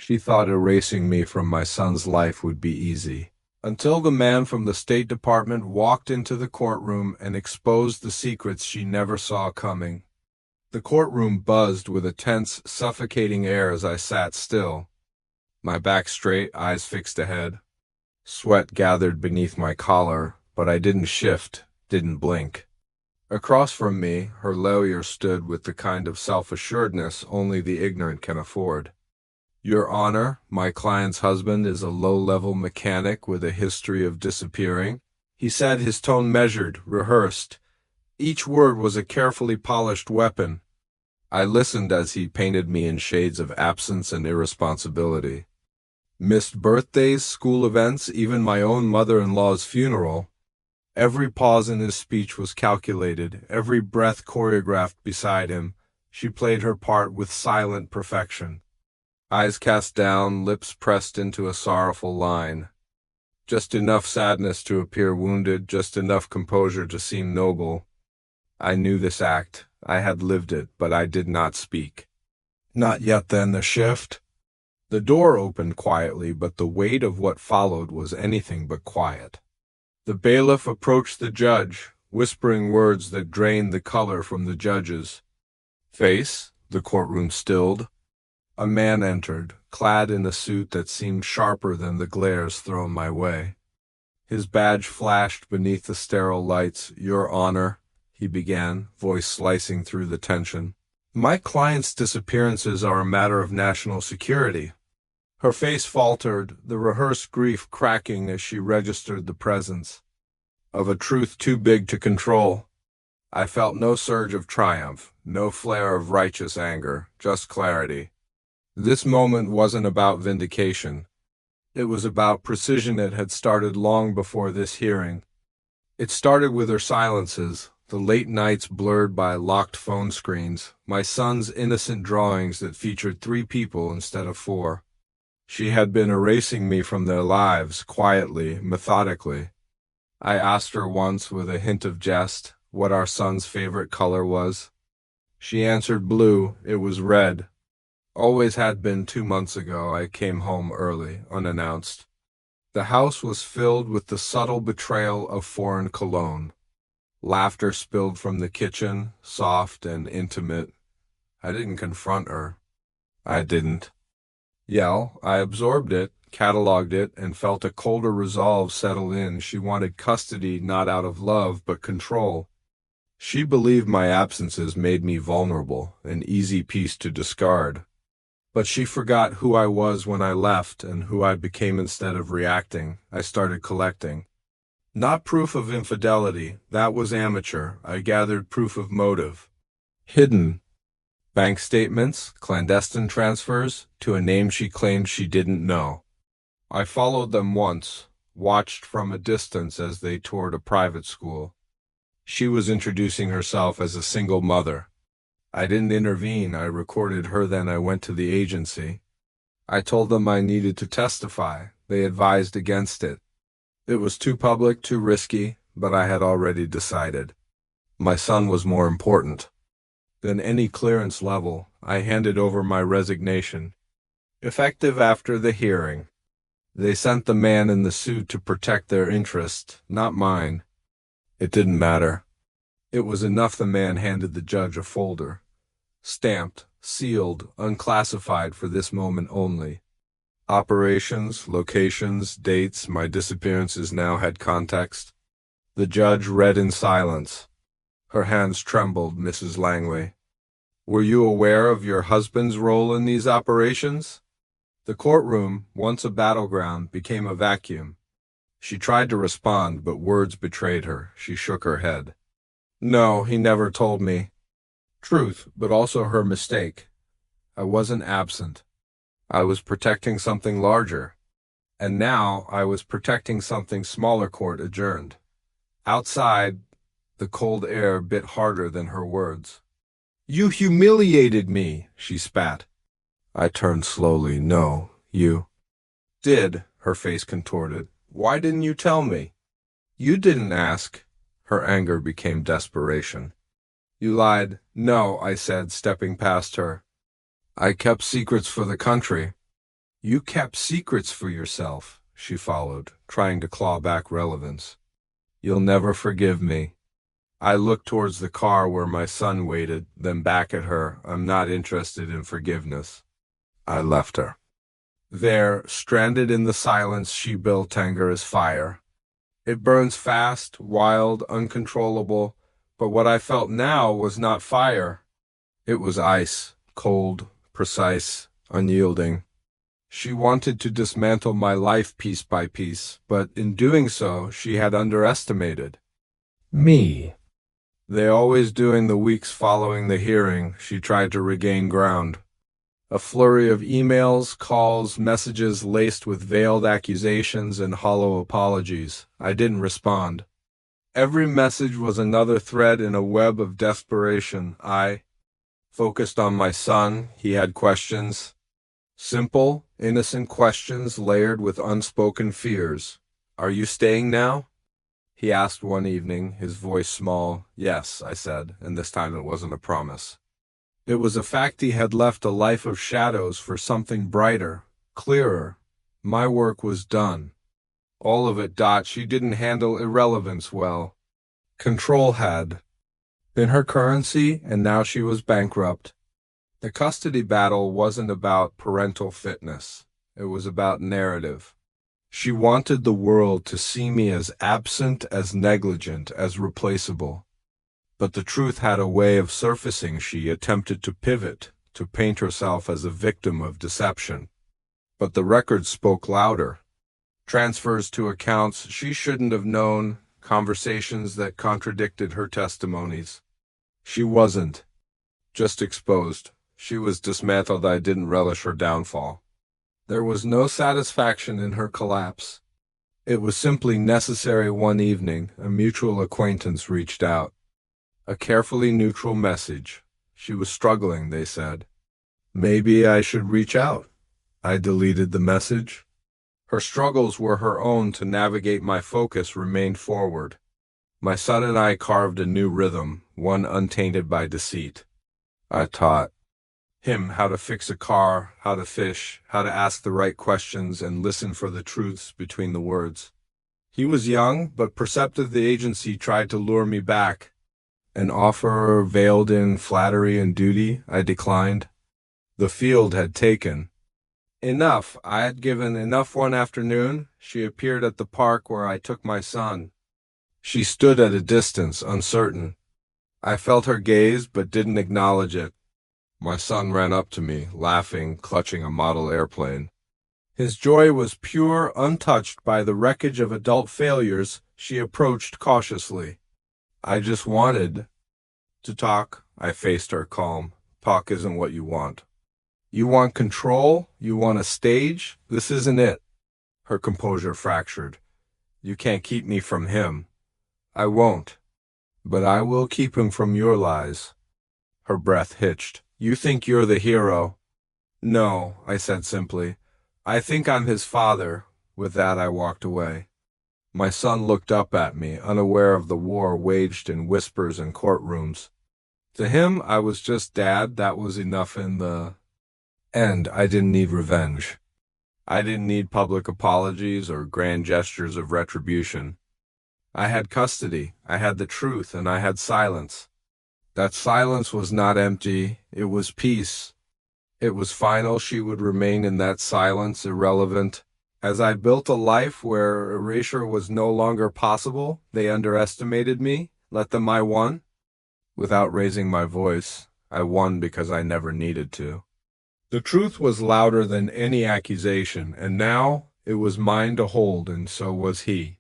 She thought erasing me from my son's life would be easy. Until the man from the State Department walked into the courtroom and exposed the secrets she never saw coming. The courtroom buzzed with a tense, suffocating air as I sat still, my back straight, eyes fixed ahead. Sweat gathered beneath my collar, but I didn't shift, didn't blink. Across from me, her lawyer stood with the kind of self-assuredness only the ignorant can afford. Your Honor, my client's husband is a low-level mechanic with a history of disappearing, he said, his tone measured, rehearsed. Each word was a carefully polished weapon. I listened as he painted me in shades of absence and irresponsibility. Missed birthdays, school events, even my own mother-in-law's funeral. Every pause in his speech was calculated, every breath choreographed beside him. She played her part with silent perfection. Eyes cast down, lips pressed into a sorrowful line. Just enough sadness to appear wounded, just enough composure to seem noble. I knew this act. I had lived it, but I did not speak. Not yet then the shift. The door opened quietly, but the weight of what followed was anything but quiet. The bailiff approached the judge, whispering words that drained the color from the judge's face. The courtroom stilled. A man entered, clad in a suit that seemed sharper than the glares thrown my way. His badge flashed beneath the sterile lights. Your Honor, he began, voice slicing through the tension. My client's disappearances are a matter of national security. Her face faltered, the rehearsed grief cracking as she registered the presence of a truth too big to control. I felt no surge of triumph, no flare of righteous anger, just clarity. This moment wasn't about vindication. It was about precision that had started long before this hearing. It started with her silences, the late nights blurred by locked phone screens, my son's innocent drawings that featured 3 people instead of 4. She had been erasing me from their lives, quietly, methodically. I asked her once with a hint of jest what our son's favorite color was. She answered blue. It was red. Always had been. 2 months ago, I came home early, unannounced. The house was filled with the subtle betrayal of foreign cologne. Laughter spilled from the kitchen, soft and intimate. I didn't confront her. I didn't yell. I absorbed it, cataloged it, and felt a colder resolve settle in. She wanted custody not out of love, but control. She believed my absences made me vulnerable, an easy piece to discard. But she forgot who I was when I left and who I became. Instead of reacting, I started collecting. Not proof of infidelity, that was amateur. I gathered proof of motive. Hidden. Bank statements, clandestine transfers, to a name she claimed she didn't know. I followed them once, watched from a distance as they toured a private school. She was introducing herself as a single mother. I didn't intervene. I recorded her, then I went to the agency. I told them I needed to testify. They advised against it. It was too public, too risky, but I had already decided. My son was more important than any clearance level. I handed over my resignation, effective after the hearing. They sent the man in the suit to protect their interest, not mine. It didn't matter. It was enough the man handed the judge a folder, stamped, sealed, unclassified for this moment only. Operations, locations, dates, my disappearances now had context. The judge read in silence. Her hands trembled. Mrs. Langley, were you aware of your husband's role in these operations? The courtroom, once a battleground, became a vacuum. She tried to respond, but words betrayed her. She shook her head. No, he never told me. Truth, but also her mistake. I wasn't absent. I was protecting something larger. And now I was protecting something smaller. Court adjourned. Outside, the cold air bit harder than her words. You humiliated me, she spat. I turned slowly. No, you did, her face contorted. Why didn't you tell me? You didn't ask. Her anger became desperation. You lied. No, I said, stepping past her. I kept secrets for the country. You kept secrets for yourself, she followed, trying to claw back relevance. You'll never forgive me. I looked towards the car where my son waited, then back at her. I'm not interested in forgiveness. I left her. There, stranded in the silence she built anger as fire. It burns fast, wild, uncontrollable, but what I felt now was not fire. It was ice, cold, precise, unyielding. She wanted to dismantle my life piece by piece, but in doing so, she had underestimated me. They always do in the weeks following the hearing. She tried to regain ground. A flurry of emails, calls, messages laced with veiled accusations and hollow apologies. I didn't respond. Every message was another thread in a web of desperation. I focused on my son. He had questions. Simple, innocent questions layered with unspoken fears. Are you staying now? He asked one evening, his voice small. Yes, I said, and this time it wasn't a promise. It was a fact he had left a life of shadows for something brighter, clearer. My work was done. All of it. She didn't handle irrelevance well. Control had been her currency, and now she was bankrupt. The custody battle wasn't about parental fitness. It was about narrative. She wanted the world to see me as absent, as negligent, as replaceable. But the truth had a way of surfacing. She attempted to pivot, to paint herself as a victim of deception. But the record spoke louder. Transfers to accounts she shouldn't have known, conversations that contradicted her testimonies. She wasn't just exposed. She was dismantled. I didn't relish her downfall. There was no satisfaction in her collapse. It was simply necessary. One evening, a mutual acquaintance reached out. A carefully neutral message. She was struggling, they said. Maybe I should reach out. I deleted the message. Her struggles were her own. To navigate, my focus remained forward. My son and I carved a new rhythm, one untainted by deceit. I taught him how to fix a car, how to fish, how to ask the right questions and listen for the truths between the words. He was young, but perceptive. The agency tried to lure me back. An offer veiled in flattery and duty, I declined. The field had taken. Enough. I had given enough. One afternoon, she appeared at the park where I took my son. She stood at a distance, uncertain. I felt her gaze, but didn't acknowledge it. My son ran up to me, laughing, clutching a model airplane. His joy was pure, untouched by the wreckage of adult failures. She approached cautiously. I just wanted to talk. I faced her, calm. Talk isn't what you want. You want control? You want a stage? This isn't it. Her composure fractured. You can't keep me from him. I won't. But I will keep him from your lies. Her breath hitched. You think you're the hero? No, I said simply. I think I'm his father. With that, I walked away. My son looked up at me, unaware of the war waged in whispers and courtrooms. To him, I was just dad. That was enough in the end. I didn't need revenge. I didn't need public apologies or grand gestures of retribution. I had custody, I had the truth, and I had silence. That silence was not empty, it was peace. It was final. She would remain in that silence, irrelevant. As I built a life where erasure was no longer possible, they underestimated me. Let them. I won. Without raising my voice, I won because I never needed to. The truth was louder than any accusation, and now it was mine to hold, and so was he.